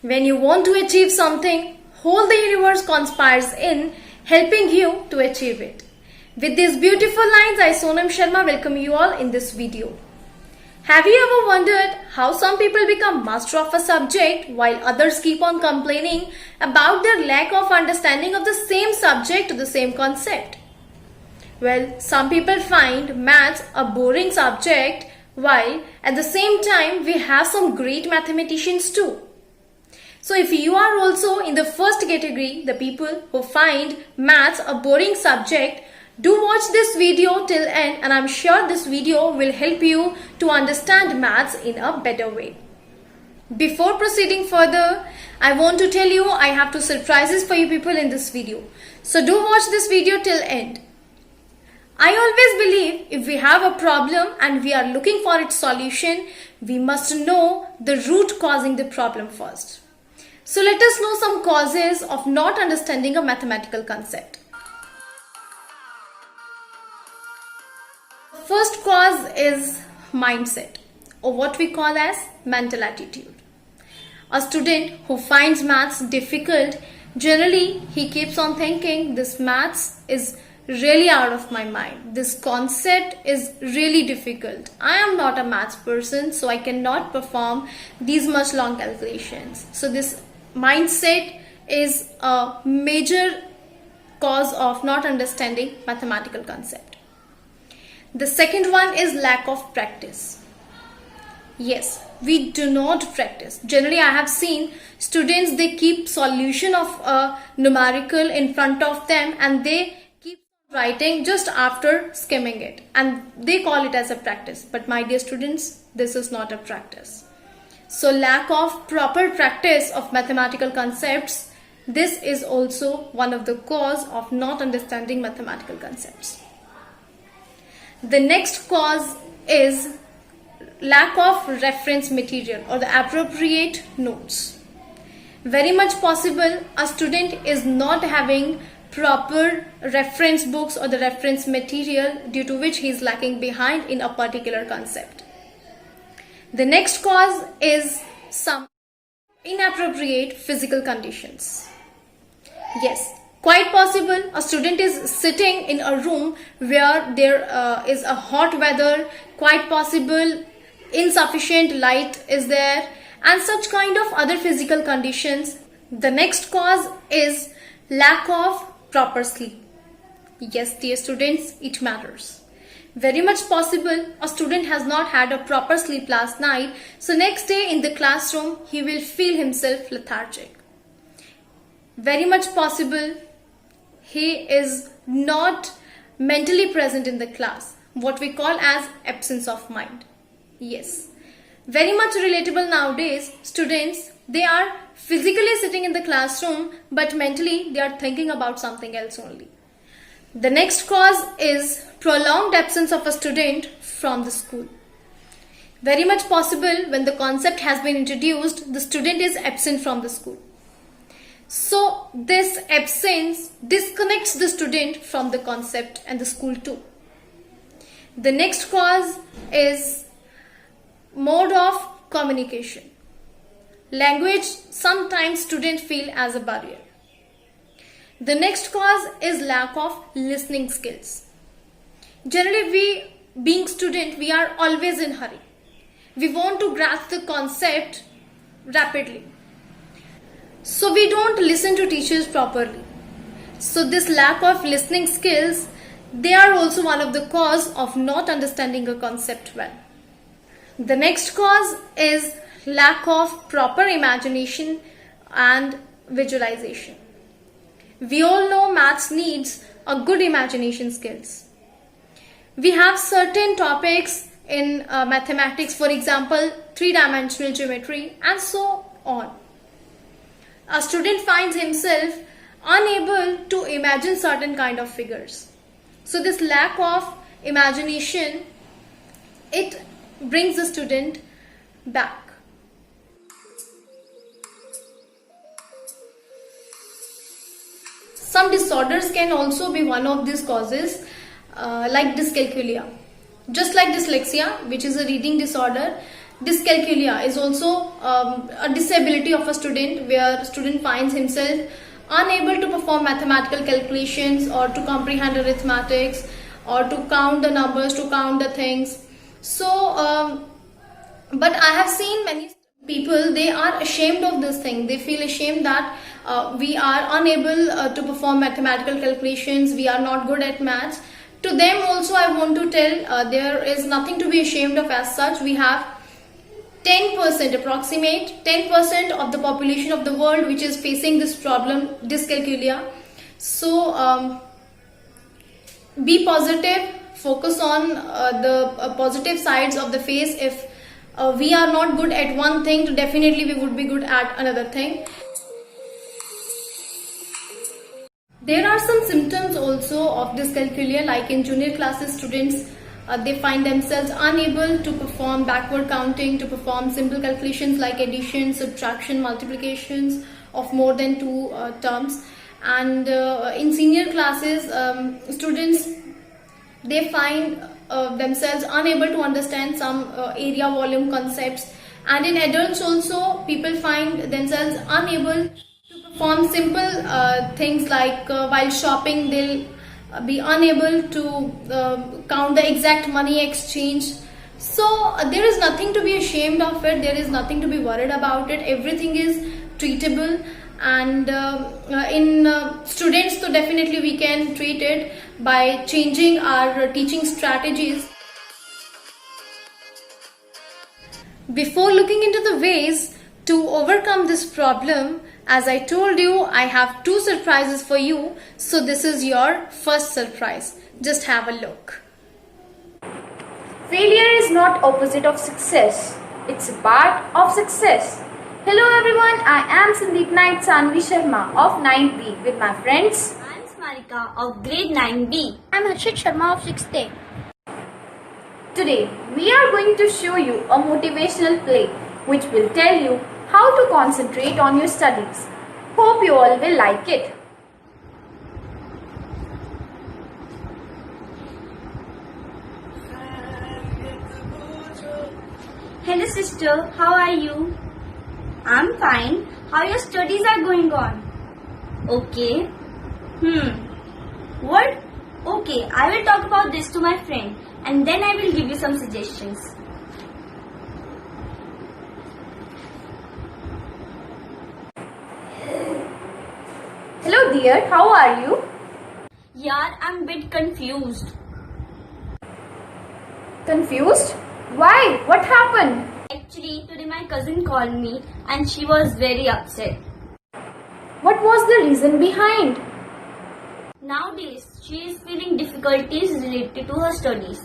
When you want to achieve something, whole the universe conspires in helping you to achieve it. With these beautiful lines, I Sonam Sharma welcome you all in this video. Have you ever wondered how some people become master of a subject while others keep on complaining about their lack of understanding of the same subject or the same concept? Well, some people find maths a boring subject while at the same time we have some great mathematicians too. So if you are also in the first category, the people who find maths a boring subject, do watch this video till end and I'm sure this video will help you to understand maths in a better way. Before proceeding further, I want to tell you I have two surprises for you people in this video. So do watch this video till end. I always believe if we have a problem and we are looking for its solution, we must know the root causing the problem first. So let us know some causes of not understanding a mathematical concept. First cause is mindset, or what we call as mental attitude. A student who finds maths difficult, generally he keeps on thinking this maths is really out of my mind. This concept is really difficult. I am not a maths person, so I cannot perform these much long calculations. So this mindset is a major cause of not understanding mathematical concept. The second one is lack of practice. Yes, we do not practice. Generally, I have seen students, they keep solution of a numerical in front of them and they keep writing just after skimming it and they call it as a practice. But my dear students, this is not a practice. So lack of proper practice of mathematical concepts, this is also one of the cause of not understanding mathematical concepts. The next cause is lack of reference material or the appropriate notes. Very much possible a student is not having proper reference books or the reference material due to which he is lacking behind in a particular concept. The next cause is some inappropriate physical conditions. Yes, quite possible a student is sitting in a room where there is a hot weather, quite possible insufficient light is there and such kind of other physical conditions. The next cause is lack of proper sleep. Yes, dear students, it matters. Very much possible a student has not had a proper sleep last night, so next day in the classroom he will feel himself lethargic. Very much possible he is not mentally present in the class, what we call as absence of mind. Yes, very much relatable nowadays. Students, they are physically sitting in the classroom but mentally they are thinking about something else only. The next cause is prolonged absence of a student from the school. Very much possible when the concept has been introduced, the student is absent from the school. So this absence disconnects the student from the concept and the school too. The next cause is mode of communication. Language sometimes students feel as a barrier. The next cause is lack of listening skills. Generally, we being student, we are always in hurry. We want to grasp the concept rapidly. So we don't listen to teachers properly. So this lack of listening skills, they are also one of the cause of not understanding a concept well. The next cause is lack of proper imagination and visualization. We all know maths needs a good imagination skills. We have certain topics in mathematics, for example, three-dimensional geometry and so on. A student finds himself unable to imagine certain kind of figures. So this lack of imagination, it brings the student back. Some disorders can also be one of these causes, like dyscalculia. Just like dyslexia, which is a reading disorder, Dyscalculia is also a disability of a student, where student finds himself unable to perform mathematical calculations or to comprehend arithmetics or to count the numbers, to count the things. So but I have seen many people, they are ashamed of this thing. They feel ashamed that we are unable to perform mathematical calculations, we are not good at maths. To them also I want to tell, there is nothing to be ashamed of as such. We have 10%, approximate 10% of the population of the world which is facing this problem, dyscalculia. So be positive, focus on the positive sides of the face. If we are not good at one thing, so definitely we would be good at another thing. There are some symptoms also of dyscalculia, like in junior classes students, they find themselves unable to perform backward counting, to perform simple calculations like addition, subtraction, multiplications of more than two terms. And in senior classes, students, they find themselves unable to understand some area volume concepts. And in adults also, people find themselves unable to perform simple things like while shopping, they'll be unable to count the exact money exchange. So there is nothing to be ashamed of it, there is nothing to be worried about it, everything is treatable. And in students, so definitely we can treat it by changing our teaching strategies. Before looking into the ways to overcome this problem, as I told you, I have two surprises for you. So this is your first surprise. Just have a look. Failure is not opposite of success. It's a part of success. Hello everyone, I am Sandeep Naik Sanvi Sharma of 9B with my friends. I'm Smarika of grade 9B. I'm Harshit Sharma of 6th A. Today, we are going to show you a motivational play which will tell you how to concentrate on your studies. Hope you all will like it. Hello sister, how are you? I'm fine. How your studies are going on? Okay. What? Okay, I will talk about this to my friend and then I will give you some suggestions. Hello dear, how are you? Yeah, I'm a bit confused. Confused? Why? What happened? Actually, today my cousin called me and she was very upset. What was the reason behind? Nowadays, she is feeling difficulties related to her studies,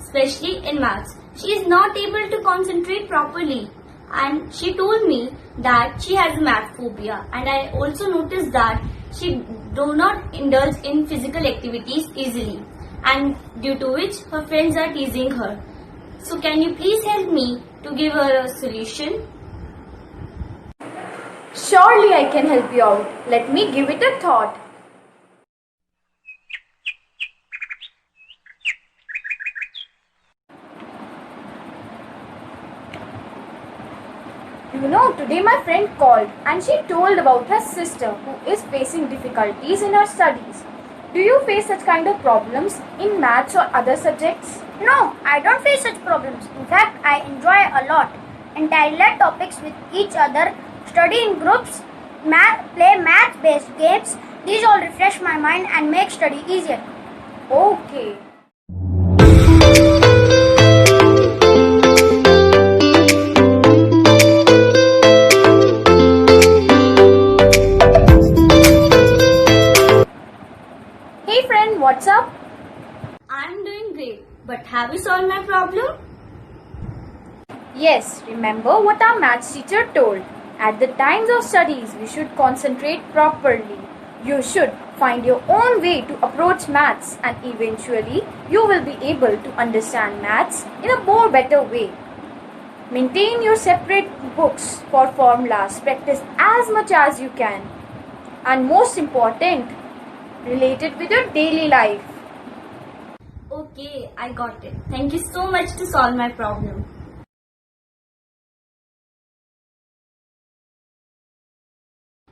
especially in maths. She is not able to concentrate properly and she told me that she has math phobia, and I also noticed that she do not indulge in physical activities easily, and due to which her friends are teasing her. So can you please help me to give her a solution? Surely I can help you out. Let me give it a thought. You know, today my friend called and she told about her sister who is facing difficulties in her studies. Do you face such kind of problems in maths or other subjects? No, I don't face such problems. In fact, I enjoy a lot. Entire topics with each other, study in groups, play math-based games. These all refresh my mind and make study easier. Okay. Hey friend, what's up? I'm doing great, but have you solved my problem? Yes, remember what our maths teacher told. At the times of studies, we should concentrate properly. You should find your own way to approach maths, and eventually you will be able to understand maths in a more better way. Maintain your separate books for formulas, practice as much as you can. And most important, relate it with your daily life. Okay, I got it. Thank you so much to solve my problem.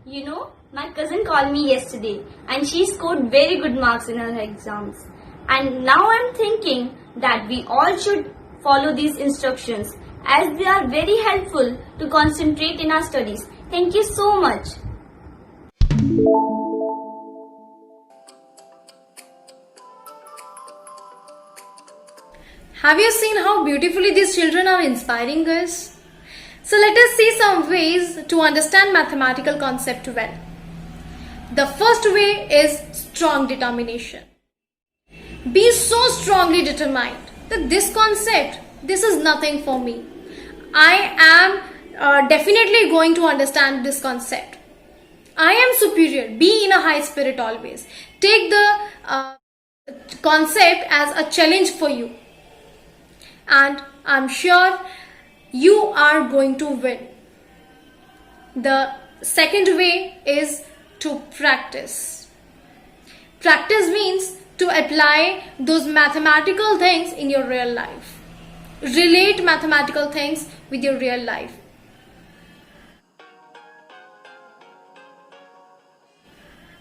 You know, my cousin called me yesterday and she scored very good marks in her exams. And now I'm thinking that we all should follow these instructions as they are very helpful to concentrate in our studies. Thank you so much. Have you seen how beautifully these children are inspiring us? So let us see some ways to understand mathematical concept well. The first way is strong determination. Be so strongly determined that this concept, this is nothing for me. I am definitely going to understand this concept. I am superior. Be in a high spirit always. Take the concept as a challenge for you. And I'm sure you are going to win. The second way is to practice. Practice means to apply those mathematical things in your real life. Relate mathematical things with your real life.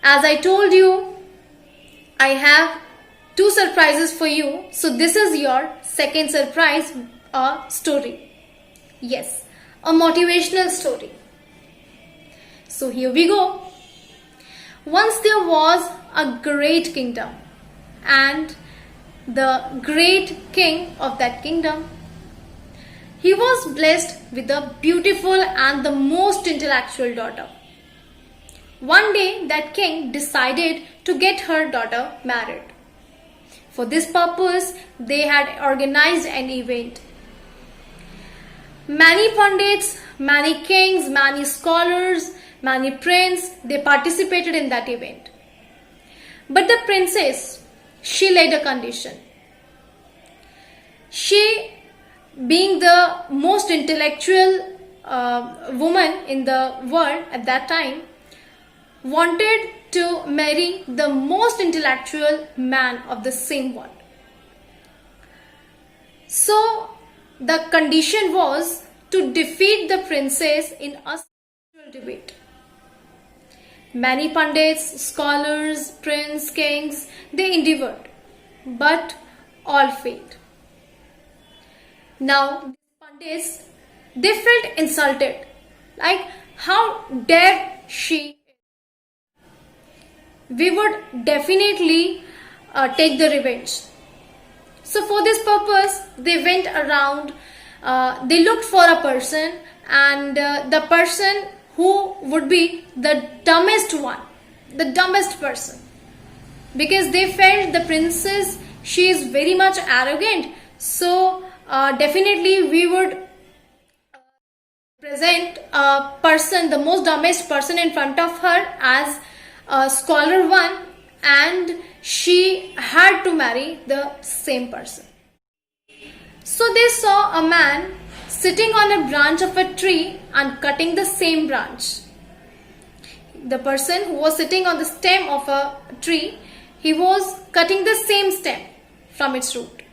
As I told you, I have 2 surprises for you. So this is your second surprise, a story. Yes, a motivational story. So here we go. Once there was a great kingdom, and the great king of that kingdom, he was blessed with a beautiful and the most intellectual daughter. One day that king decided to get her daughter married. For this purpose, they had organized an event. Many pundits, many kings, many scholars, many princes, they participated in that event. But the princess, she laid a condition. She, being the most intellectual woman in the world at that time, wanted to marry the most intellectual man of the same world. So the condition was to defeat the princess in a spiritual debate. Many pundits, scholars, princes, kings, they endeavored, but all failed. Now, pundits, they felt insulted, like how dare she? We would definitely take the revenge. So for this purpose, they went around, they looked for a person, and the person who would be the dumbest one, the dumbest person. Because they felt the princess, she is very much arrogant. So definitely we would present a person, the most dumbest person in front of her as a scholar one, and she had to marry the same person. So they saw a man sitting on a branch of a tree and cutting the same branch. The person who was sitting on the stem of a tree, he was cutting the same stem from its root.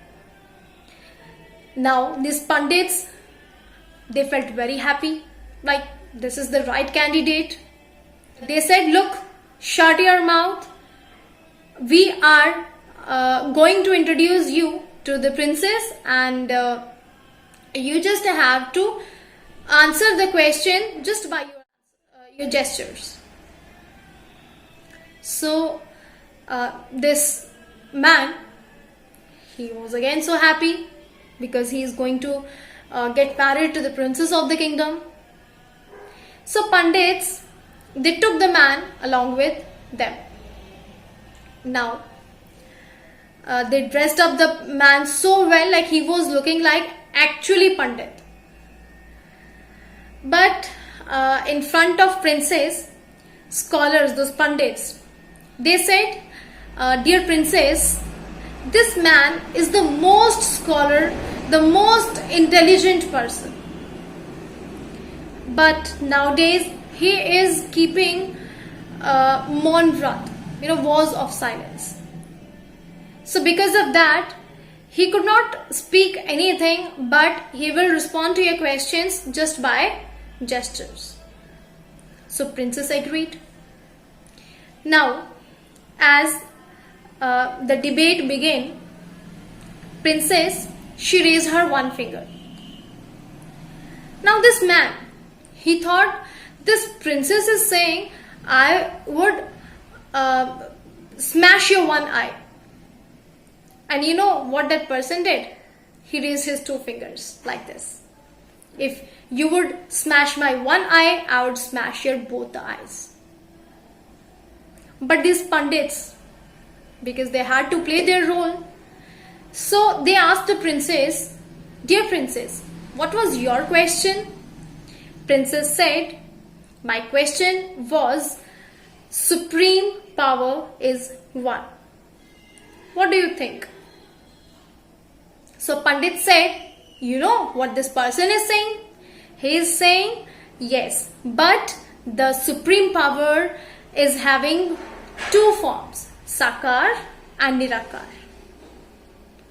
Now these pundits, they felt very happy, like this is the right candidate. They said, look, shut your mouth. We are going to introduce you to the princess, and you just have to answer the question just by your gestures. So this man, he was again so happy because he is going to get married to the princess of the kingdom. So pundits, they took the man along with them. Now they dressed up the man so well, like he was looking like actually pandit. But in front of princess, scholars, those pundits, they said, dear princess, this man is the most scholar, the most intelligent person. But nowadays he is keeping Maun Vrat, vows of silence. So because of that, he could not speak anything, but he will respond to your questions just by gestures. So princess agreed. Now, as the debate began, princess, she raised her one finger. Now this man, he thought this princess is saying, I would smash your one eye. And you know what that person did? He raised his two fingers like this. If you would smash my one eye, I would smash your both the eyes. But these pundits, because they had to play their role, so they asked the princess, dear princess, what was your question? Princess said, my question was, supreme power is one. What do you think? So Pandit said, you know what this person is saying? He is saying, yes, but the supreme power is having two forms, Sakar and Nirakar.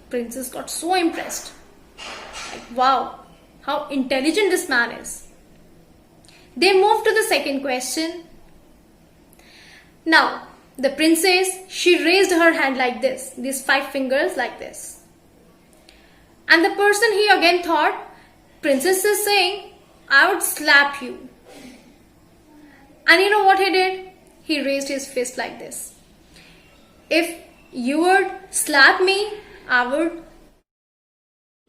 Princess got so impressed. Like, wow, how intelligent this man is. They moved to the second question. Now, the princess, she raised her hand like this, these 5 fingers like this. And the person, he again thought, princess is saying, I would slap you. And you know what he did? He raised his fist like this. If you would slap me, I would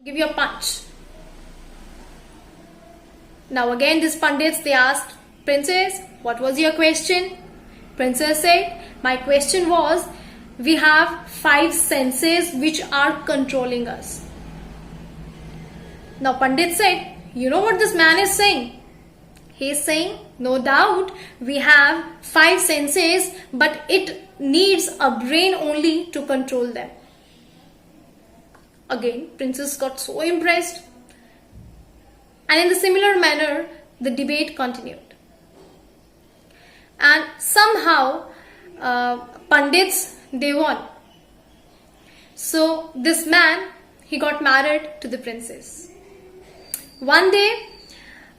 give you a punch. Now again these pundits, they asked, princess, what was your question? Princess said, my question was, we have 5 senses which are controlling us. Now Pandit said, you know what this man is saying? He is saying, no doubt we have 5 senses, but it needs a brain only to control them. Again, princess got so impressed. And in the similar manner, the debate continued. And somehow, Pandits, they won. So this man, he got married to the princess. One day,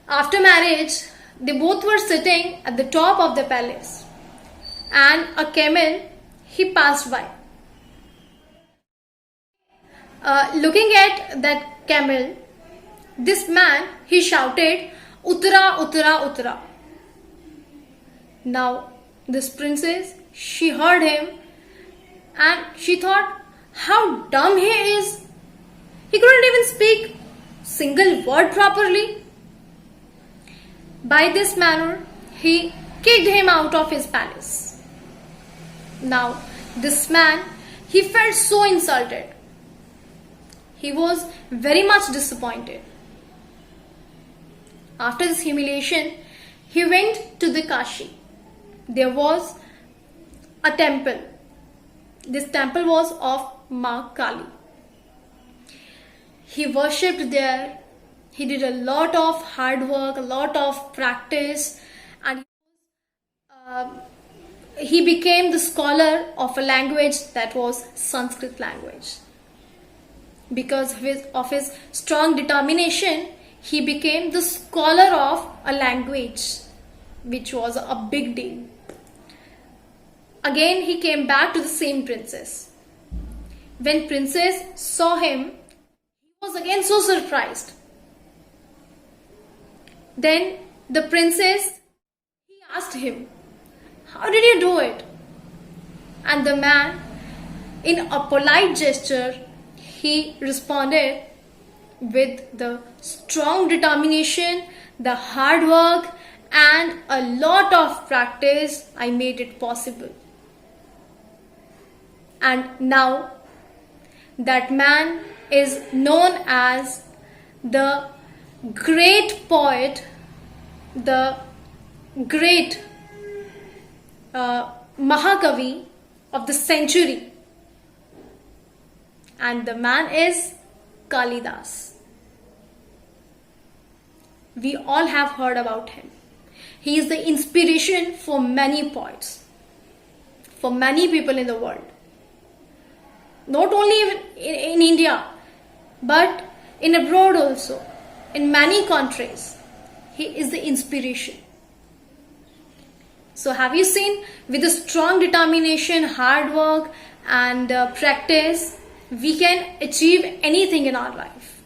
after marriage, they both were sitting at the top of the palace. And a camel, he passed by. Looking at that camel, this man, he shouted, Uttara, Uttara, Uttara. Now, this princess, she heard him and she thought, how dumb he is. He couldn't even speak single word properly. By this manner, he kicked him out of his palace. Now, this man, he felt so insulted. He was very much disappointed. After this humiliation, he went to the Kashi. There was a temple. This temple was of Ma Kali. He worshipped there. He did a lot of hard work, a lot of practice, and he became the scholar of a language that was Sanskrit language. Because of his strong determination, he became the scholar of a language, which was a big deal. Again, he came back to the same princess. When princess saw him, he was again so surprised. Then the princess, he asked him, how did you do it? And the man, in a polite gesture, he responded with the strong determination, the hard work, and a lot of practice, I made it possible. And now that man is known as the great poet, the great Mahakavi of the century. And the man is Kalidas. We all have heard about him. He is the inspiration for many poets, for many people in the world. Not only in India, but in abroad also, in many countries. He is the inspiration. So have you seen, with a strong determination, hard work and practice, we can achieve anything in our life.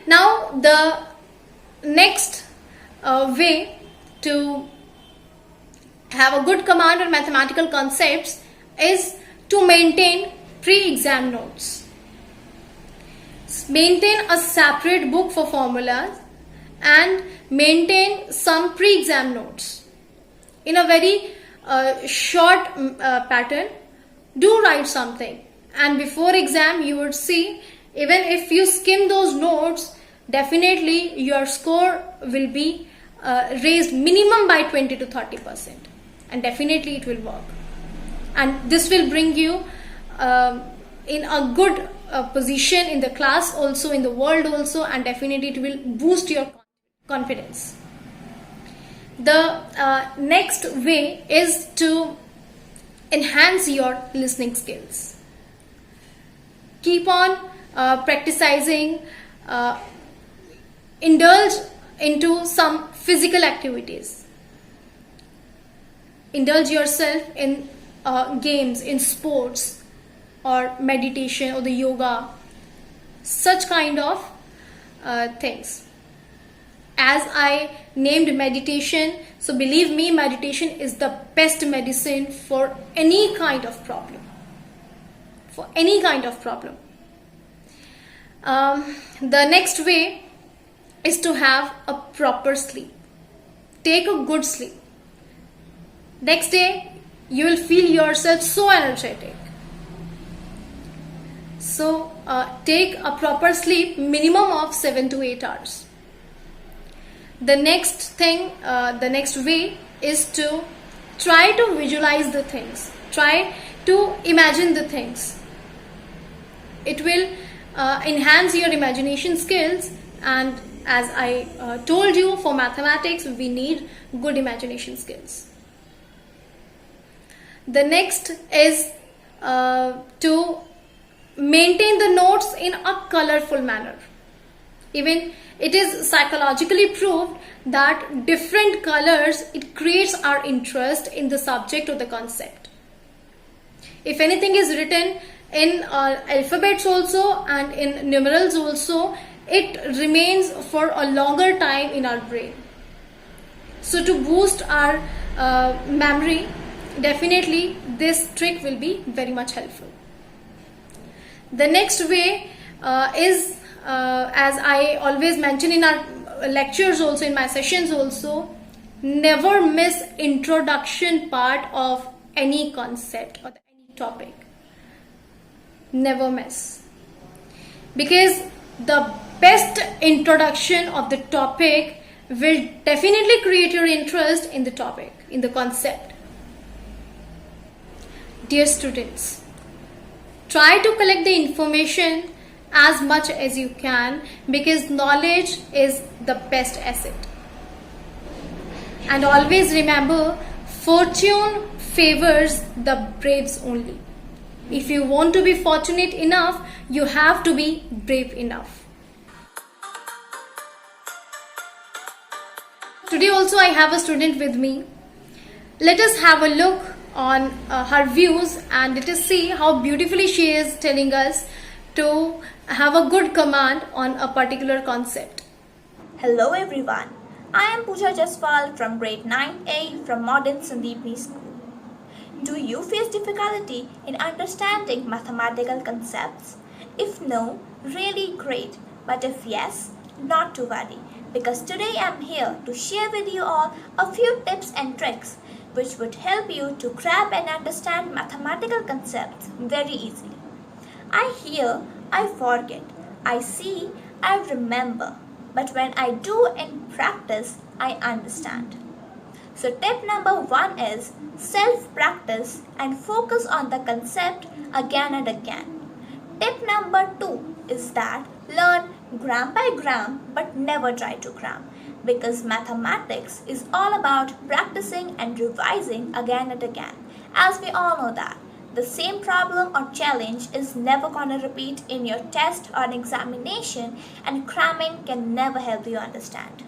Now the next way to have a good command on mathematical concepts is to maintain pre-exam notes. Maintain a separate book for formulas and maintain some pre-exam notes. In a very short pattern, do write something, and before exam you would see, even if you skim those notes, definitely your score will be raised minimum by 20 to 30%, and definitely it will work, and this will bring you in a good position in the class also, in the world also, and definitely it will boost your confidence. The next way is to enhance your listening skills. Keep on practicing, indulge into some physical activities. Indulge yourself in games, in sports, or meditation, or the yoga, such kind of things. As I named meditation, so believe me, meditation is the best medicine for any kind of problem. For any kind of problem. The next way is to have a proper sleep. Take a good sleep. Next day, you will feel yourself so energetic. So, take a proper sleep, minimum of 7 to 8 hours. The next thing, the next way is to try to visualize the things. Try to imagine the things. It will enhance your imagination skills, and as I told you, for mathematics we need good imagination skills. The next is to maintain the notes in a colorful manner. Even it is psychologically proved that different colors, it creates our interest in the subject or the concept. If anything is written in alphabets also and in numerals also, it remains for a longer time in our brain. So to boost our memory, definitely this trick will be very much helpful. The next way is, as I always mention in our lectures also, in my sessions also, never miss introduction part of any concept or any topic. Never miss. Because the best introduction of the topic will definitely create your interest in the topic, in the concept. Dear students, try to collect the information as much as you can, because knowledge is the best asset. And always remember, fortune favors the braves only. If you want to be fortunate enough, you have to be brave enough. Today also I have a student with me. Let us have a look on her views, and let us see how beautifully she is telling us to have a good command on a particular concept. Hello everyone, I am Pooja Jaswal from grade 9A from Modern Sandeepni School. Do you face difficulty in understanding mathematical concepts? If no, really great, but if yes, not to worry, because today I am here to share with you all a few tips and tricks which would help you to grab and understand mathematical concepts very easily. I hear, I forget, I see, I remember, but when I do in practice, I understand. So tip number 1 is self-practice and focus on the concept again and again. Tip number 2 is that learn gram by gram but never try to cram, because mathematics is all about practicing and revising again and again. As we all know that the same problem or challenge is never gonna repeat in your test or an examination, and cramming can never help you understand.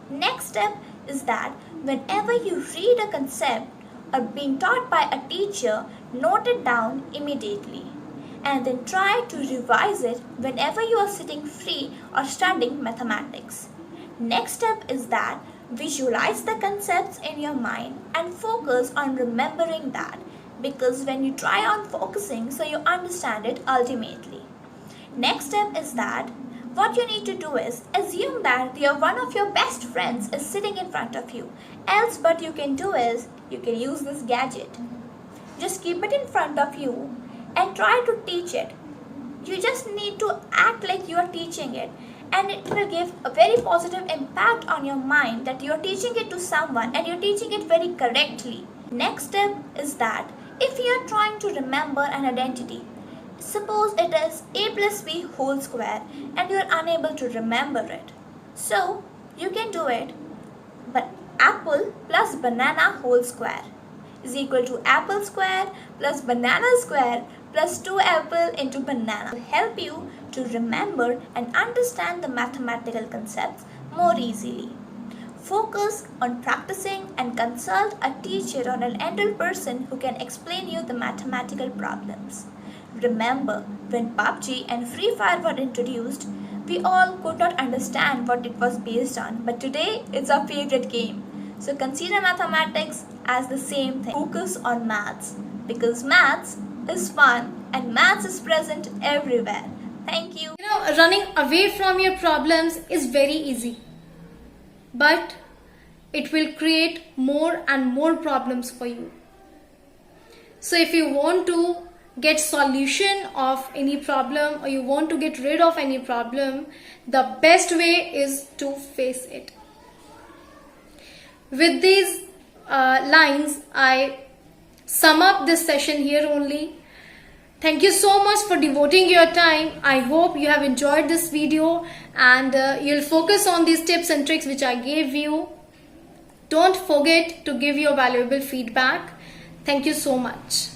Next step is that whenever you read a concept or being taught by a teacher, note it down immediately and then try to revise it whenever you are sitting free or studying mathematics. Next step is that visualize the concepts in your mind and focus on remembering that, because when you try on focusing, so you understand it ultimately. Next step is that what you need to do is assume that one of your best friends is sitting in front of you. Else what you can do is you can use this gadget. Just keep it in front of you and try to teach it. You just need to act like you are teaching it, and it will give a very positive impact on your mind that you are teaching it to someone and you're teaching it very correctly. Next step is that if you are trying to remember an identity, suppose it is a plus b whole square and you are unable to remember it. So you can do it, but apple plus banana whole square is equal to apple square plus banana square plus 2 apple into banana will help you to remember and understand the mathematical concepts more easily. Focus on practicing and consult a teacher or an adult person who can explain you the mathematical problems. Remember, when PUBG and Free Fire were introduced, we all could not understand what it was based on, but today it's our favorite game. So consider mathematics as the same thing. Focus on maths, because maths is fun and maths is present everywhere. Thank you. Running away from your problems is very easy, but it will create more and more problems for you. So if you want to get solution of any problem or you want to get rid of any problem, the best way is to face it. With these lines, I sum up this session here only. Thank you so much for devoting your time. I hope you have enjoyed this video and you'll focus on these tips and tricks which I gave you. Don't forget to give your valuable feedback. Thank you so much.